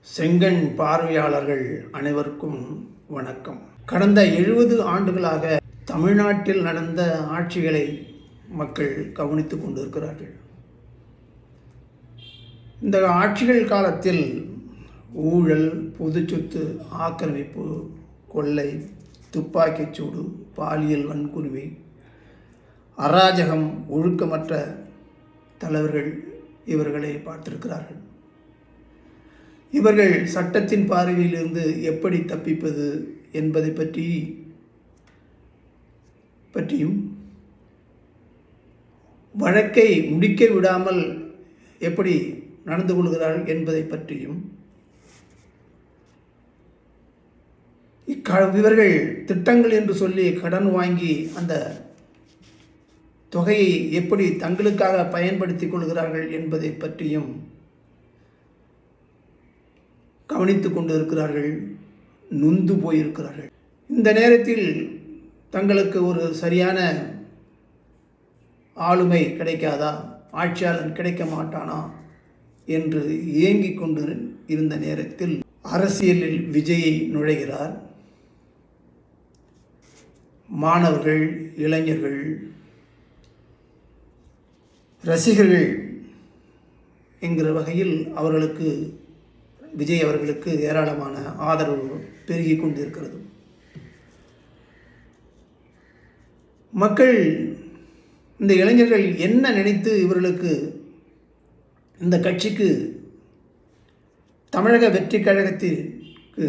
செங்கண் பார்வையாளர்கள் அனைவருக்கும் வணக்கம். கடந்த 70 ஆண்டுகளாக தமிழ்நாட்டில் நடந்த ஆட்சிகளை மக்கள் கவனித்துக் கொண்டிருக்கிறார்கள். இந்த ஆட்சிகள் காலத்தில் ஊழல், பொது சொத்து ஆக்கிரமிப்பு, கொள்ளை, துப்பாக்கிச்சூடு, பாலியல் வன்கொடுமை, அராஜகம், ஒழுக்கமற்ற தலைவர்கள் இவர்களை பார்த்திருக்கிறார்கள். இவர்கள் சட்டத்தின் பார்வையிலிருந்து எப்படி தப்பிப்பது என்பதை பற்றியும் வழக்கை முடிக்க விடாமல் எப்படி நடந்து கொள்கிறார்கள் என்பதை பற்றியும் இவர்கள் திட்டங்கள் என்று சொல்லி கடன் வாங்கி அந்த தொகையை எப்படி தங்களுக்காக பயன்படுத்திக் கொள்கிறார்கள் என்பதை பற்றியும் கவனித்துக் கொண்டு இருக்கிறார்கள், நொந்து போயிருக்கிறார்கள். இந்த நேரத்தில் தங்களுக்கு ஒரு சரியான ஆளுமை கிடைக்காதா, ஆட்சியாளன் கிடைக்க மாட்டானா என்று ஏங்கிக் கொண்டு இருந்த நேரத்தில் அரசியலில் விஜய் நுழைகிறார். மாணவர்கள், இளைஞர்கள், ரசிகர்கள் என்கிற வகையில் விஜய் அவர்களுக்கு ஏராளமான ஆதரவு பெருகி கொண்டிருக்கிறது. மக்கள், இந்த இளைஞர்கள் என்ன நினைத்து இவர்களுக்கு, இந்த கட்சிக்கு, தமிழக வெற்றி கழகத்திற்கு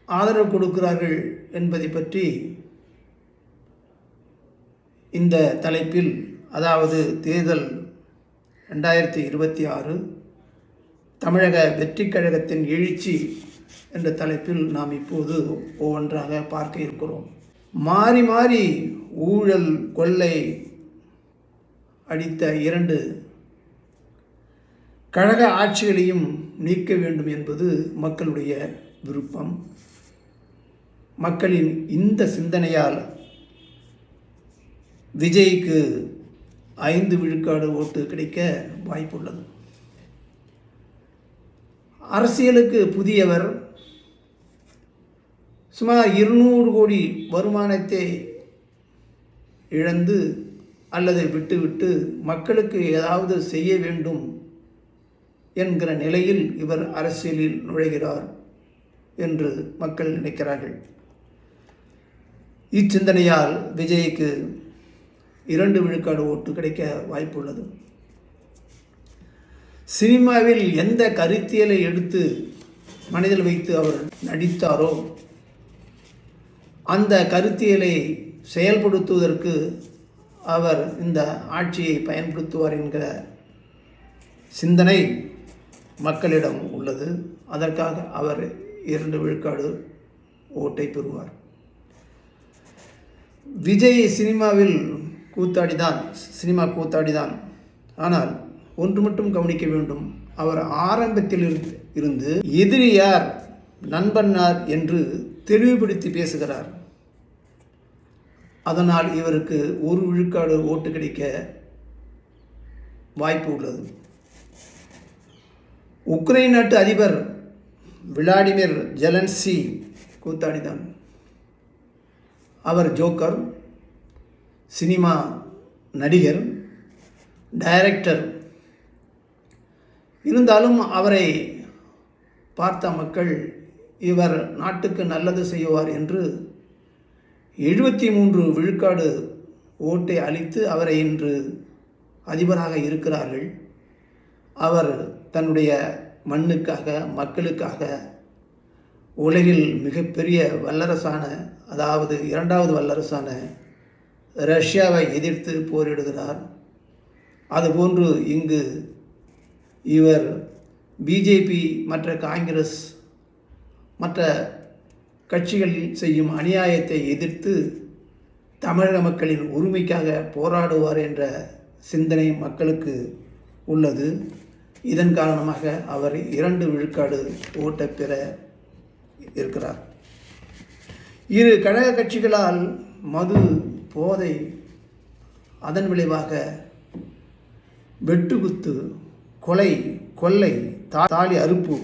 ஆதரவு கொடுக்கிறார்கள் என்பதை பற்றி இந்த தலைப்பில், அதாவது தேர்தல் 2026 தமிழக வெற்றி கழகத்தின் எழுச்சி என்ற தலைப்பில் நாம் இப்போது ஒவ்வொன்றாக பார்க்க இருக்கிறோம். மாறி மாறி ஊழல், கொள்ளை அடித்த 2 கழக ஆட்சிகளையும் நீக்க வேண்டும் என்பது மக்களுடைய விருப்பம். மக்களின் இந்த சிந்தனையால் விஜய்க்கு 5 விழுக்காடு ஓட்டு கிடைக்க வாய்ப்புள்ளது. அரசியலுக்கு புதியவர், சுமார் 200 கோடி வருமானத்தை இழந்து அல்லது விட்டுவிட்டு மக்களுக்கு ஏதாவது செய்ய வேண்டும் என்கிற நிலையில் இவர் அரசியலில் நுழைகிறார் என்று மக்கள் நினைக்கிறார்கள். இச்சிந்தனையால் விஜய்க்கு 2 விழுக்காடு ஓட்டு கிடைக்க வாய்ப்புள்ளது. சினிமாவில் எந்த கருத்தியலை எடுத்து மனதில் வைத்து அவர் நடித்தாரோ அந்த கருத்தியலை செயல்படுத்துவதற்கு அவர் இந்த ஆட்சியை பயன்படுத்துவார் என்கிற சிந்தனை மக்களிடம் உள்ளது. அதற்காக அவர் 2 விழுக்காடு ஓட்டை பெறுவார். விஜய் சினிமா கூத்தாடிதான். ஆனால் ஒன்று மட்டும் கவனிக்க வேண்டும், அவர் ஆரம்பத்தில் இருந்து எதிரி யார், நண்பன் யார் என்று தெளிவுபடுத்தி பேசுகிறார். அதனால் இவருக்கு 1 விழுக்காடு ஓட்டு கிடைக்க வாய்ப்பு உள்ளது. உக்ரைன் நாட்டு அதிபர் விளாடிமிர் ஜெலன்ஸ்கி கூத்தாடிதான். அவர் ஜோக்கர், சினிமா நடிகர், டைரக்டர். இருந்தாலும் அவரை பார்த்த மக்கள் இவர் நாட்டுக்கு நல்லது செய்வார் என்று 73 விழுக்காடு ஓட்டை அளித்து அவரை இன்று அதிபராக இருக்கிறார்கள். அவர் தன்னுடைய மண்ணுக்காக, மக்களுக்காக உலகில் மிகப்பெரிய வல்லரசான, அதாவது 2வது வல்லரசான ரஷ்யாவை எதிர்த்து போரிடுகிறார். அதுபோன்று இங்கு இவர் பிஜேபி, மற்ற காங்கிரஸ், மற்ற கட்சிகளில் செய்யும் அநியாயத்தை எதிர்த்து தமிழக மக்களின் உரிமைக்காக போராடுவார் என்ற சிந்தனை மக்களுக்கு உள்ளது. இதன் காரணமாக அவர் 2 விழுக்காடு ஓட்டை பெற இருக்கிறார். 2 கழக கட்சிகளால் மது, போதை, அதன் விளைவாக வெட்டுகுத்து, கொலை, கொள்ளை, தாலி அறுப்பு,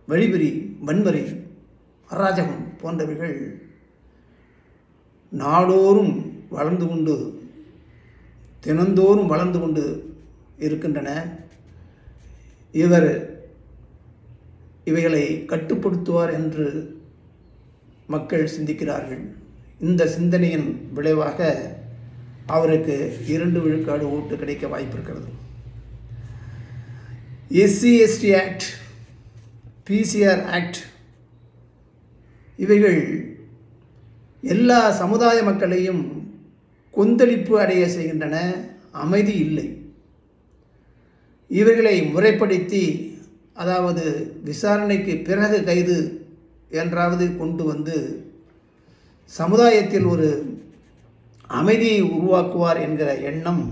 வழிபறி, வன்முறை, அராஜகம் போன்றவைகள் நாடோறும் வளர்ந்து கொண்டு தினந்தோறும் வளர்ந்து கொண்டு இருக்கின்றன. இவைகளை கட்டுப்படுத்துவார் என்று மக்கள் சிந்திக்கிறார்கள். இந்த சிந்தனையின் விளைவாக அவருக்கு 2 விழுக்காடு ஓட்டு கிடைக்க வாய்ப்பு இருக்கிறது. SC/ST ஆக்ட், PCR ஆக்ட் இவைகள் எல்லா சமுதாய மக்களையும் கொந்தளிப்பு அடைய செய்கின்றன. அமைதி இல்லை. இவைகளை முறைப்படுத்தி, அதாவது விசாரணைக்கு பிறகு கைது என்றாவது கொண்டு வந்து சமுதாயத்தில் ஒரு அமைதியை உருவாக்குவார் என்கிற எண்ணம்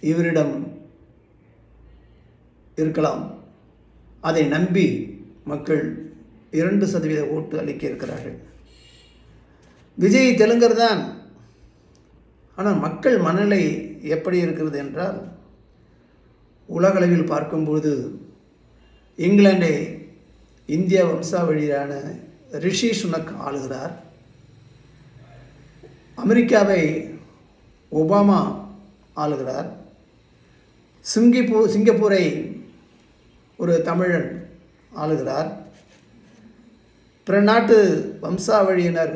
இவரிடம் இருக்கலாம். அதை நம்பி மக்கள் 2% ஓட்டு அளிக்க இருக்கிறார்கள். விஜய் தெலுங்கர் தான். ஆனால் மக்கள் மனநிலை எப்படி இருக்கிறது என்றால், உலகளவில் பார்க்கும்போது இங்கிலாண்டை இந்திய வம்சாவழியான ரிஷி சுனக் ஆளுகிறார். அமெரிக்காவை ஒபாமா ஆளுகிறார். சிங்கப்பூரை ஒரு தமிழன் ஆளுகிறார். பிற நாட்டு வம்சாவழியினர்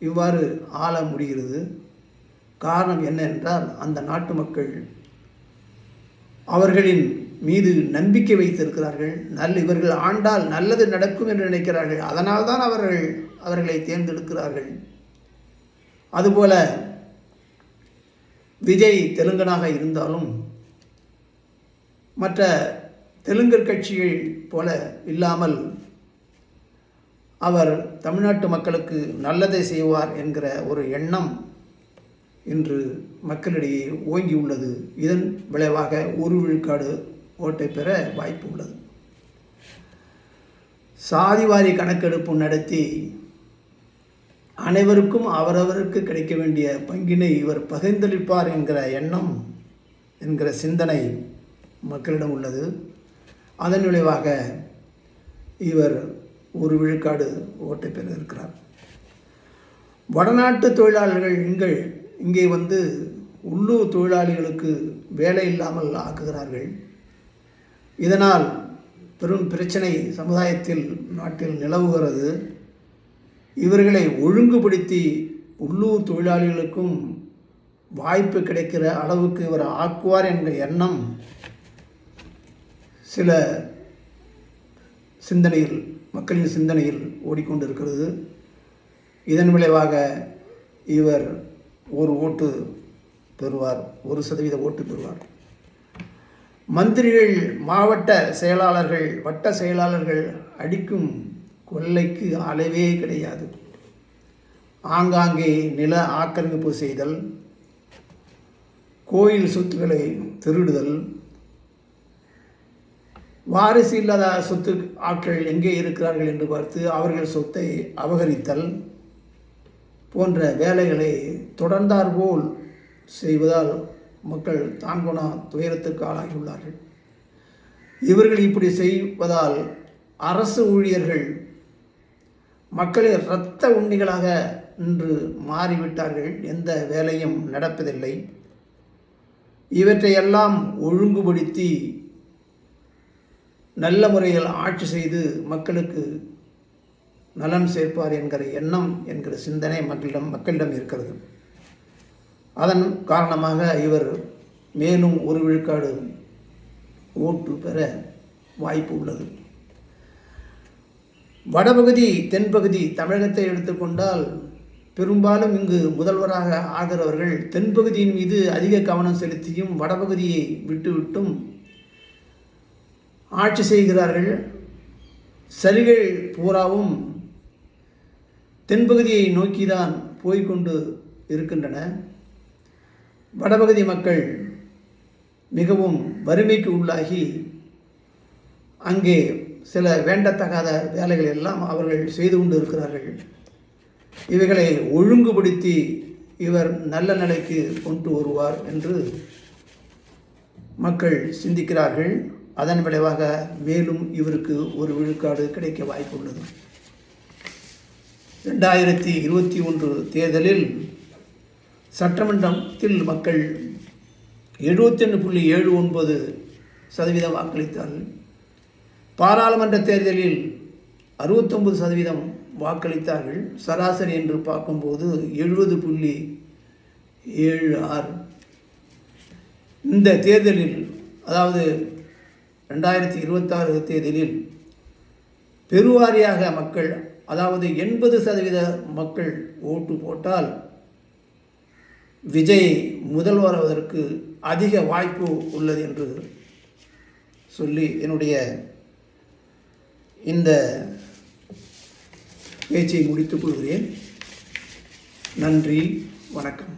இவ்வாறு ஆள முடிகிறது. காரணம் என்ன என்றால், அந்த நாட்டு மக்கள் அவர்களின் மீது நம்பிக்கை வைத்திருக்கிறார்கள். இவர்கள் ஆண்டால் நல்லது நடக்கும் என்று நினைக்கிறார்கள். அதனால்தான் அவர்களை தேர்ந்தெடுக்கிறார்கள். அதுபோல விஜய் தெலுங்கனாக இருந்தாலும் மற்ற தெலுங்கர் கட்சிகள் போல இல்லாமல் அவர் தமிழ்நாட்டு மக்களுக்கு நல்லதை செய்வார் என்கிற ஒரு எண்ணம் இன்று மக்களிடையே ஓங்கியுள்ளது. இதன் விளைவாக 1 விழுக்காடு ஓட்டை பெற வாய்ப்பு உள்ளது. சாதிவாரி கணக்கெடுப்பு நடத்தி அனைவருக்கும் அவரவருக்கு கிடைக்க வேண்டிய பங்கினை இவர் பகிர்ந்தளிப்பார் என்கிற எண்ணம், என்கிற சிந்தனை மக்களிடம் உள்ளது. அதன் விளைவாக இவர் 1 விழுக்காடு ஓட்டை பெற இருக்கிறார். வடநாட்டு தொழிலாளர்கள் இங்கே வந்து உள்ளூர் தொழிலாளிகளுக்கு வேலை இல்லாமல் ஆக்குகிறார்கள். இதனால் பெரும் பிரச்சனை சமுதாயத்தில், நாட்டில் நிலவுகிறது. இவர்களை ஒழுங்குபடுத்தி உள்ளூர் தொழிலாளிகளுக்கும் வாய்ப்பு கிடைக்கிற அளவுக்கு இவர் ஆக்குவார் என்ற எண்ணம் சில சிந்தனையில், மக்களின் சிந்தனையில் ஓடிக்கொண்டிருக்கிறது. இதன் விளைவாக இவர் 1 ஓட்டு பெறுவார், 1% ஓட்டு பெறுவார். மந்திரிகள், மாவட்ட செயலாளர்கள், வட்ட செயலாளர்கள் அடிக்கும் கொள்ளைக்கு அளவே கிடையாது. ஆங்காங்கே நில ஆக்கிரமிப்பு செய்தல், கோயில் சொத்துக்களை திருடுதல், வாரிசு இல்லாத சொத்து ஆட்கள் எங்கே இருக்கிறார்கள் என்று பார்த்து அவர்கள் சொத்தை அபகரித்தல் போன்ற வேலைகளை தொடர்ந்தாற்போல் செய்வதால் மக்கள் தாங்கொணா துயரத்துக்கு ஆளாகியுள்ளார்கள். இவர்கள் இப்படி செய்வதால் அரசு ஊழியர்கள் மக்களின் இரத்த உண்ணிகளாக இன்று மாறிவிட்டார்கள். எந்த வேலையும் நடப்பதில்லை. இவற்றையெல்லாம் ஒழுங்குபடுத்தி நல்ல முறையில் ஆட்சி செய்து மக்களுக்கு நலன் சேர்ப்பார் என்கிற எண்ணம், என்கிற சிந்தனை மக்களிடம் இருக்கிறது. அதன் காரணமாக இவர் மேலும் 1 விழுக்காடு ஓட்டு பெற வாய்ப்பு உள்ளது. வடபகுதி, தென்பகுதி தமிழகத்தை எடுத்துக்கொண்டால் பெரும்பாலும் இங்கு முதல்வராக ஆகிறவர்கள் தென்பகுதியின் மீது அதிக கவனம் செலுத்தியும் வடபகுதியை விட்டுவிட்டும் ஆட்சி செய்கிறார்கள். சரிகள் பூராவும் தென்பகுதியை நோக்கிதான் போய்கொண்டு இருக்கின்றன. வடபகுதி மக்கள் மிகவும் வறுமைக்கு உள்ளாகி அங்கே சில வேண்டத்தகாத வேலைகள் எல்லாம் அவர்கள் செய்து கொண்டு இருக்கிறார்கள். இவைகளை ஒழுங்குபடுத்தி இவர் நல்ல நிலைக்கு கொண்டு வருவார் என்று மக்கள் சிந்திக்கிறார்கள். அதன் விளைவாக மேலும் இவருக்கு ஒரு விழுக்காடு கிடைக்க வாய்ப்புள்ளது. 2021 தேர்தலில் சட்டமன்றத்தில் மக்கள் 71.79% வாக்களித்தார்கள். பாராளுமன்ற தேர்தலில் 69% வாக்களித்தார்கள். சராசரி என்று பார்க்கும்போது 70.76. இந்த தேர்தலில், அதாவது 2026 தேர்தலில் பெருவாரியாக மக்கள், அதாவது 80% மக்கள் ஓட்டு போட்டால் விஜய் முதல்வராவதற்கு அதிக வாய்ப்பு உள்ளது என்று சொல்லி என்னுடைய இந்த பேச்சை முடித்துக் கொள்கிறேன். நன்றி, வணக்கம்.